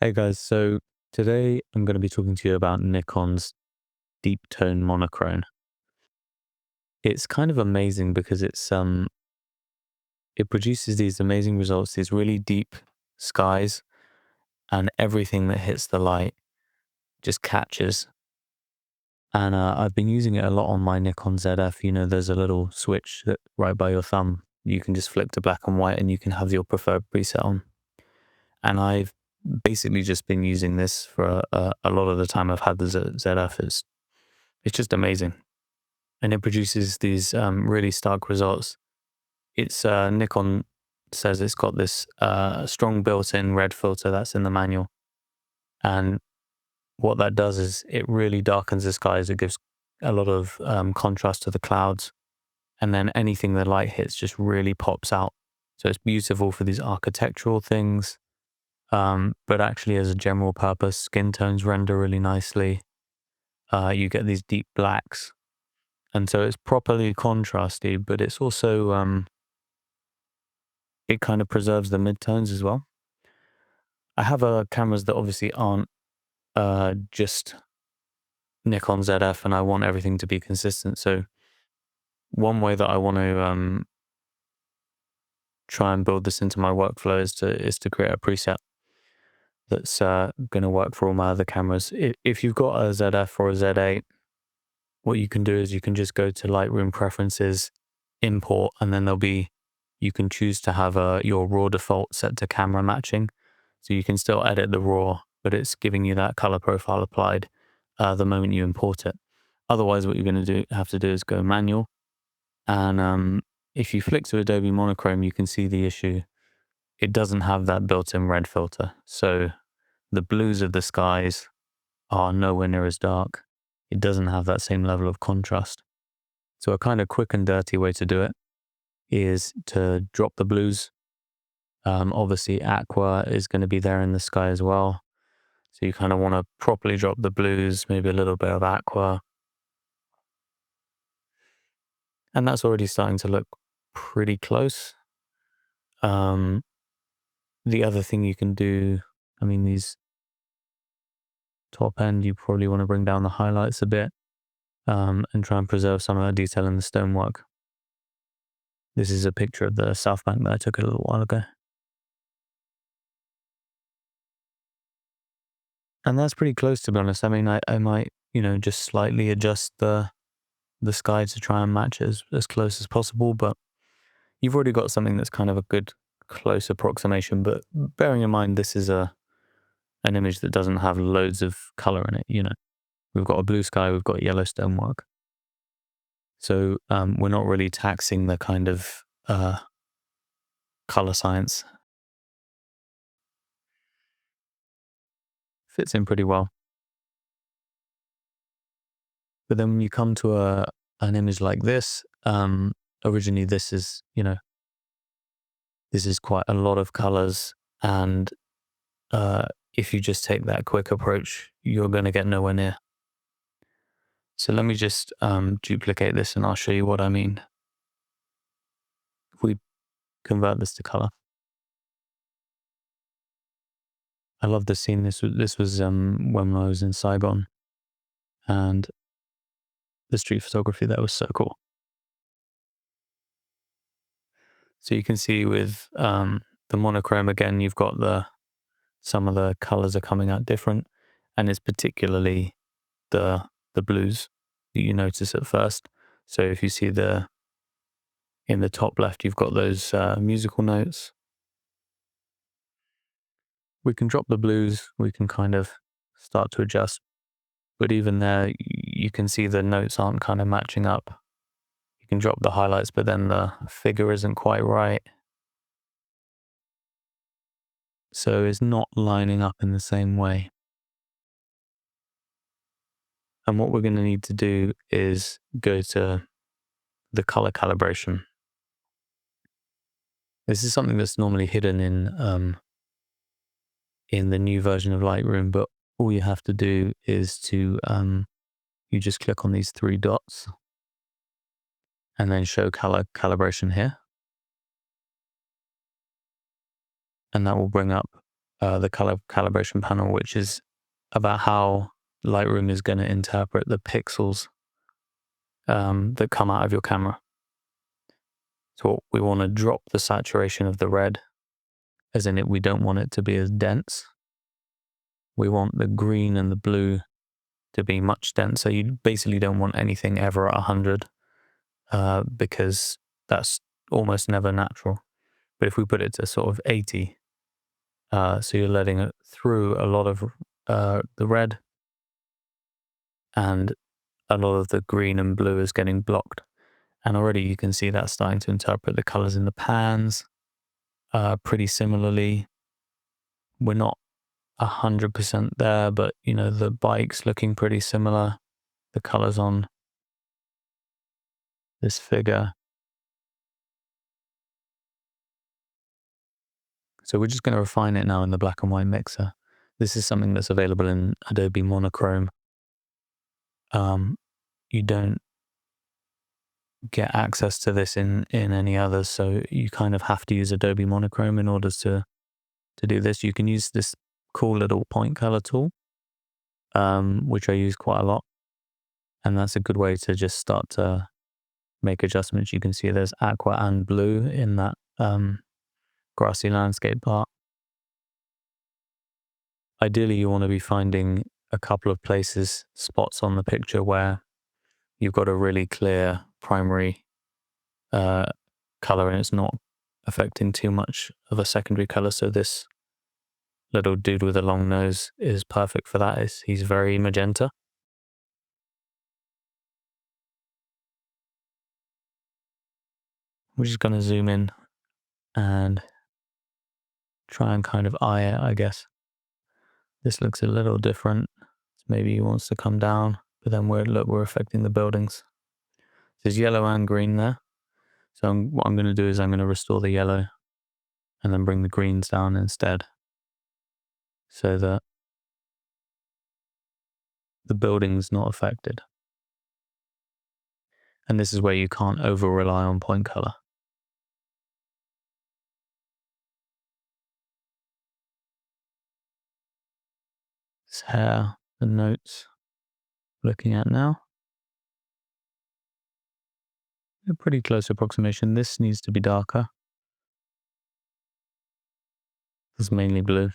Hey guys, so today I'm going to be talking to you about Nikon's deep tone monochrome. It's kind of amazing because it produces these amazing results, these really deep skies, and everything that hits the light just catches. And I've been using it a lot on my Nikon ZF. You know, there's a little switch that right by your thumb. You can just flick to black and white and you can have your preferred preset on. And I've basically just been using this for a lot of the time I've had the ZF. It's just amazing. And it produces these really stark results. It's Nikon says it's got this strong built-in red filter that's in the manual. And what that does is it really darkens the skies. It gives a lot of contrast to the clouds. And then anything the light hits just really pops out. So it's beautiful for these architectural things. But actually as a general purpose, skin tones render really nicely. You get these deep blacks. And so it's properly contrasty, but it's also, it kind of preserves the midtones as well. I have cameras that obviously aren't just Nikon ZF, and I want everything to be consistent. So one way that I want to try and build this into my workflow is to create a preset that's going to work for all my other cameras. If you've got a ZF or a Z8, what you can do is you can just go to Lightroom preferences, import, and then you can choose to have your raw default set to camera matching. So you can still edit the raw, but it's giving you that color profile applied the moment you import it. Otherwise, what you're going to have to do is go manual. And if you flick to Adobe Monochrome, you can see the issue. It doesn't have that built-in red filter. So the blues of the skies are nowhere near as dark. It doesn't have that same level of contrast. So a kind of quick and dirty way to do it is to drop the blues. Obviously, aqua is going to be there in the sky as well. So you kind of want to properly drop the blues, maybe a little bit of aqua. And that's already starting to look pretty close. The other thing you can do, I mean, these top end, you probably want to bring down the highlights a bit and try and preserve some of that detail in the stonework. This is a picture of the South Bank that I took a little while ago. And that's pretty close, to be honest. I mean, I might, just slightly adjust the sky to try and match it as close as possible, but you've already got something that's kind of a good close approximation. But bearing in mind, this is an image that doesn't have loads of color in it. We've got a blue sky, we've got yellow stonework. So we're not really taxing the kind of color science. Fits in pretty well. But then when you come to an image like this, originally this is quite a lot of colors, and if you just take that quick approach, you're going to get nowhere near. So let me just duplicate this and I'll show you what I mean. If we convert this to color. I love this scene. This was when I was in Saigon, and the street photography there was so cool. So you can see with the monochrome, again, you've got some of the colors are coming out different, and it's particularly the blues that you notice at first. So if you see in the top left, you've got those musical notes. We can drop the blues, we can kind of start to adjust, but even there, you can see the notes aren't kind of matching up. You can drop the highlights, but then the figure isn't quite right. So it's not lining up in the same way. And what we're going to need to do is go to the color calibration. This is something that's normally hidden in the new version of Lightroom, but all you have to do is you just click on these three dots and then show color calibration here. And that will bring up the color calibration panel, which is about how Lightroom is going to interpret the pixels that come out of your camera. So we want to drop the saturation of the red, as in we don't want it to be as dense. We want the green and the blue to be much denser. You basically don't want anything ever at 100 because that's almost never natural. But if we put it to sort of 80, so you're letting it through a lot of the red, and a lot of the green and blue is getting blocked. And already you can see that starting to interpret the colors in the pans pretty similarly. We're not 100% there, but you know, the bike's looking pretty similar. The colors on this figure. So we're just going to refine it now in the black and white mixer. This is something that's available in Adobe Monochrome. You don't get access to this in any others, so you kind of have to use Adobe Monochrome in order to do this. You can use this cool little point color tool, which I use quite a lot, and that's a good way to just start to make adjustments. You can see there's aqua and blue in that grassy landscape part. Ideally, you want to be finding a couple of places, spots on the picture where you've got a really clear primary color and it's not affecting too much of a secondary color. So this little dude with a long nose is perfect for that. He's very magenta. We're just going to zoom in and try and kind of eye it, I guess. This looks a little different. Maybe he wants to come down, but then we're affecting the buildings. There's yellow and green there. So what I'm going to do is I'm going to restore the yellow and then bring the greens down instead, so that the building's not affected. And this is where you can't over rely on point color. This hair, the notes, looking at now. A pretty close approximation. This needs to be darker. This is mainly blue.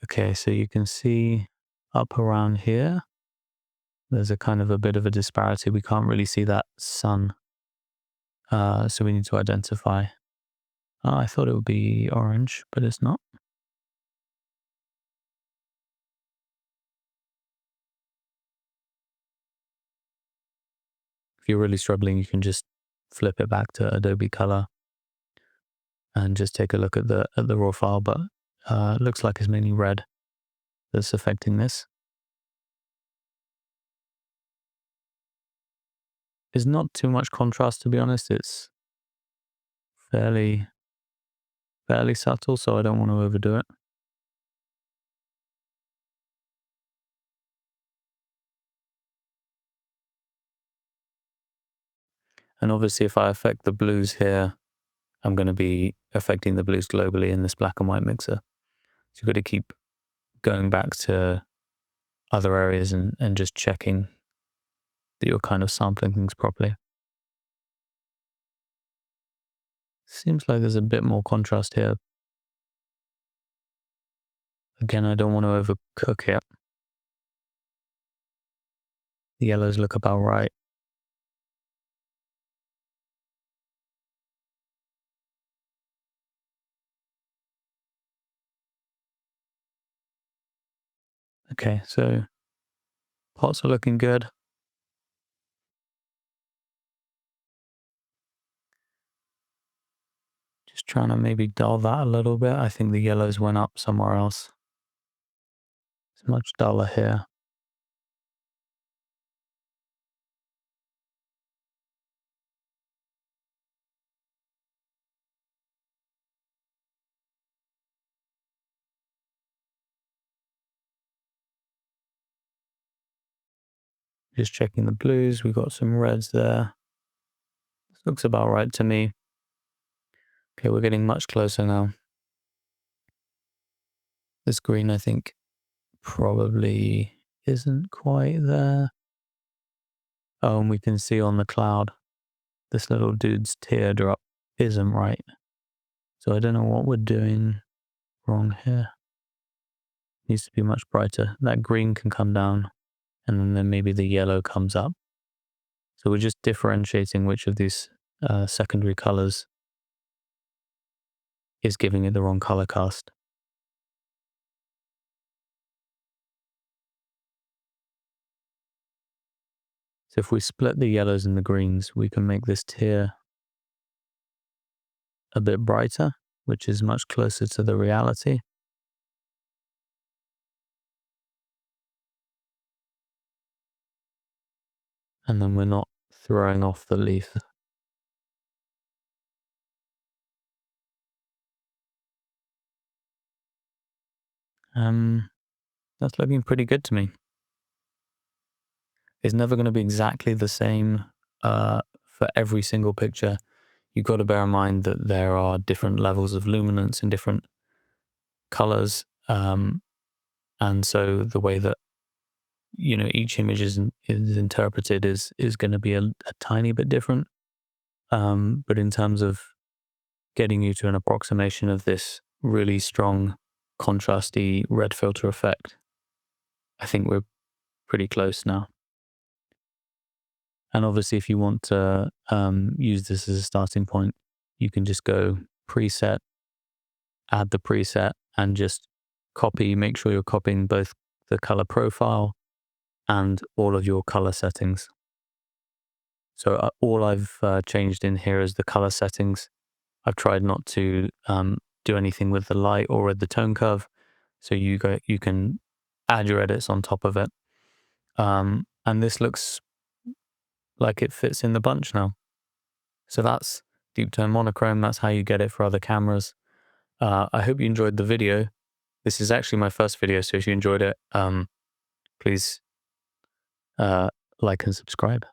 Okay, so you can see up around here, there's a kind of a bit of a disparity. We can't really see that sun. So we need to identify. Oh, I thought it would be orange, but it's not. If you're really struggling, you can just flip it back to Adobe Color and just take a look at the raw file, but it looks like it's mainly red that's affecting this. There's not too much contrast, to be honest. It's fairly subtle, so I don't want to overdo it. And obviously, if I affect the blues here, I'm going to be affecting the blues globally in this black and white mixer. So you've got to keep going back to other areas and just checking that you're kind of sampling things properly. Seems like there's a bit more contrast here. Again, I don't want to overcook it. The yellows look about right. Okay, so pots are looking good. Just trying to maybe dull that a little bit. I think the yellows went up somewhere else. It's much duller here. Just checking the blues. We got some reds there. This looks about right to me. Okay, we're getting much closer now. This green, I think, probably isn't quite there. Oh, and we can see on the cloud, this little dude's teardrop isn't right. So I don't know what we're doing wrong here. Needs to be much brighter. That green can come down, and then maybe the yellow comes up. So we're just differentiating which of these secondary colors is giving it the wrong color cast. So if we split the yellows and the greens, we can make this tear a bit brighter, which is much closer to the reality. And then we're not throwing off the leaf. That's looking pretty good to me. It's never going to be exactly the same for every single picture. You've got to bear in mind that there are different levels of luminance and different colors. And so the way that, you know, each image is interpreted is going to be a tiny bit different. But in terms of getting you to an approximation of this really strong, contrasty red filter effect, I think we're pretty close now. And obviously, if you want to use this as a starting point, you can just go preset, add the preset, and just copy. Make sure you're copying both the color profile and all of your color settings. So all I've changed in here is the color settings. I've tried not to do anything with the light or with the tone curve. So you can add your edits on top of it. And this looks like it fits in the bunch now. So that's deep tone monochrome. That's how you get it for other cameras. I hope you enjoyed the video. This is actually my first video, so if you enjoyed it, please like and subscribe.